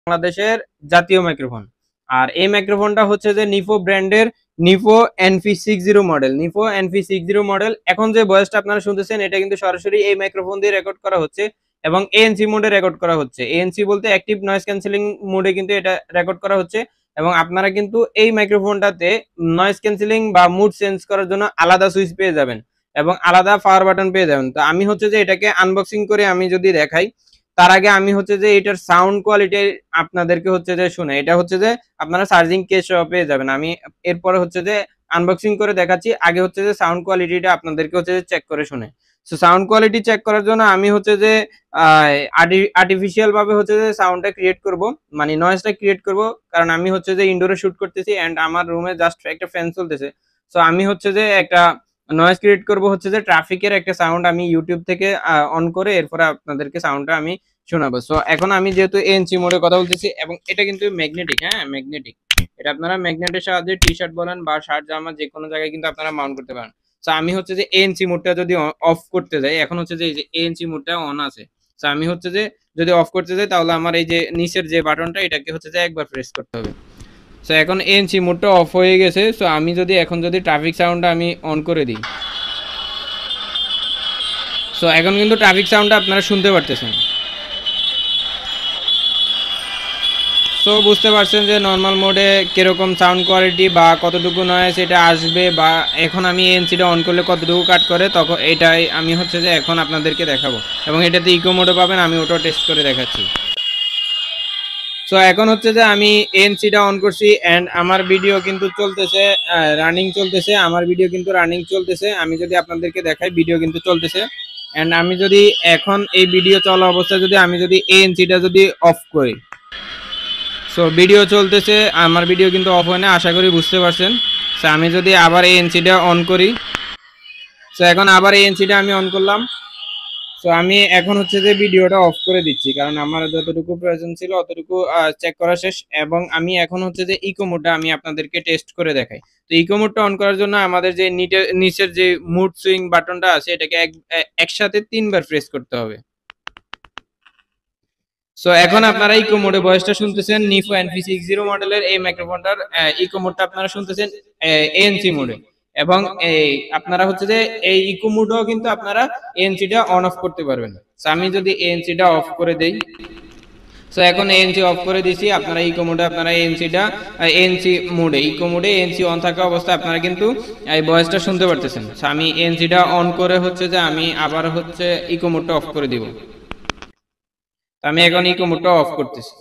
বাংলাদেশের জাতীয় মাইক্রোফোন। আর এই মাইক্রোফোনটা হচ্ছে যে নিফো ব্র্যান্ডের নিফো NP60 মডেল। নিফো NP60 model. এখন যে ভয়েসটা আপনারা শুনতেছেন এটা কিন্তু সরাসরি এই মাইক্রোফোন দিয়ে রেকর্ড করা হচ্ছে এবং ANC মোডে রেকর্ড করা হচ্ছে। ANC বলতে অ্যাক্টিভ নয়েজ ক্যান্সেলিং মোডে কিন্তু এটা রেকর্ড করা হচ্ছে এবং আপনারা কিন্তু এই মাইক্রোফোনটাতে নয়েজ ক্যান্সেলিং বা মুড চেঞ্জ করার জন্য আলাদা সুইচ পেয়ে যাবেন এবং আলাদা পাওয়ার বাটন পেয়ে যাবেন। তো আমি হচ্ছে যে এটাকে আনবক্সিং করে আমি যদি দেখাই, তার আগে আমি হচ্ছে যে এটার সাউন্ড কোয়ালিটি আপনাদেরকে হচ্ছে যে শুনে, এটা হচ্ছে যে আপনারা চার্জিং কেস সহ পেয়ে যাবেন। আমি এরপরে হচ্ছে যে আনবক্সিং করে দেখাচ্ছি, আগে হচ্ছে যে সাউন্ড কোয়ালিটিটা আপনাদেরকে হচ্ছে যে চেক করে শুনে। সো সাউন্ড কোয়ালিটি চেক করার জন্য আমি হচ্ছে যে আর্টিফিশিয়াল ভাবে হচ্ছে যে সাউন্ডটা ক্রিয়েট করব, মানে নয়েজটা ক্রিয়েট করব, কারণ আমি হচ্ছে যে ইনডোরে শুট করতেছি এন্ড আমার রুমে জাস্ট একটা ফ্যান চলতেছে। সো আমি হচ্ছে যে একটা নয়েজ ক্রিয়েট করব হচ্ছে যে ট্রাফিকের একটা সাউন্ড আমি ইউটিউব থেকে অন করে এরপরে আপনাদেরকে সাউন্ডটা আমি শোনাবো। সো এখন আমি যেহেতু ANC মোডে কথা বলতেছি এবং এটা কিন্তু ম্যাগনেটিক, হ্যাঁ ম্যাগনেটিক, এটা আপনারা ম্যাগনেটের সাহায্যে টি শার্ট বলেন বা শার্ট জামা যে কোনো জায়গায় কিন্তু আপনারা মাউন্ট করতে পারেন। সো আমি হচ্ছে যে ANC মোডটা যদি অফ করতে যাই, এখন হচ্ছে যে এই যে ANC মোডটা অন আছে, সো আমি হচ্ছে যে যদি অফ করতে যাই তাহলে আমার এই যে নিচের যে বাটনটা এটাকে হচ্ছে যে একবার প্রেস করতে হবে। সো এখন ANC মোডটা অফ হয়ে গেছে। সো আমি যদি এখন যদি ট্রাফিক সাউন্ডটা আমি অন করে দিই, সো এখন কিন্তু ট্রাফিক সাউন্ডটা আপনারা শুনতে পারতেছেন। সো বুঝতে পারছেন যে নর্মাল মোডে কিরকম সাউন্ড কোয়ালিটি বা কতটুকু নয়েজ এটা আসবে, বা এখন আমি এনসিটা অন করলে কতটুকু কাট করে, তখন এটাই আমি হচ্ছে যে এখন আপনাদেরকে দেখাবো এবং এটাতে ইকো মোডে পাবেন, আমি ওটাও টেস্ট করে দেখাচ্ছি। সো এখন হচ্ছে যে আমি এনসিটা অন করছি এন্ড আমার ভিডিও কিন্তু চলতেছে, রানিং চলতেছে, আমার ভিডিও কিন্তু রানিং চলতেছে। আমি যদি আপনাদেরকে দেখাই ভিডিও কিন্তু চলতেছে এন্ড আমি যদি এখন এই ভিডিও চলা অবস্থায় যদি আমি যদি এনসিটা যদি অফ করি, সো ভিডিও চলতেছে, আমার ভিডিও কিন্তু অফ হয় না, আশা করি বুঝতে পারছেন। সো আমি যদি আবার এনসিটা অন করি, সো এখন আবার এনসিটা আমি অন করলাম। সো আমি এখন হচ্ছে যে ভিডিওটা অফ করে দিচ্ছি, কারণ আমার যতটুকু প্রয়োজন ছিল অতটুকু চেক করা শেষ এবং আমি এখন হচ্ছে যে ইকো মোডটা আমি আপনাদেরকে টেস্ট করে দেখাই। তো ইকো মোডটা অন করার জন্য আমাদের যে নিচের যে মুড সুইং বাটনটা আছে এটাকে একসাথে 3বার প্রেস করতে হবে। সো এখন আপনারা ইকো মোডে ভয়েসটা শুনতেছেন নিফো NP60 মডেলের এই মাইক্রোফোনটার ইকো মোডটা আপনারা শুনতেছেন ANC মোডে এবং এই আপনারা হচ্ছে যে এই ইকো মোডও কিন্তু আপনারা ANCটা অন অফ করতে পারবেন। সো আমি যদি ANCটা অফ করে দেই, সো এখন ANC অফ করে দিছি, আপনারা ইকো মোডে আপনারা ANCটা ANC মোডে ইকো মোডে ANC অন থাকা অবস্থায় আপনারা কিন্তু এই ভয়েসটা শুনতে পারতেছেন। সো আমি ANCটা অন করে হচ্ছে যে আমি আবার হচ্ছে ইকো মোডটা অফ করে দিব। আমি এখন ইকো মোডটা অফ করতেছি।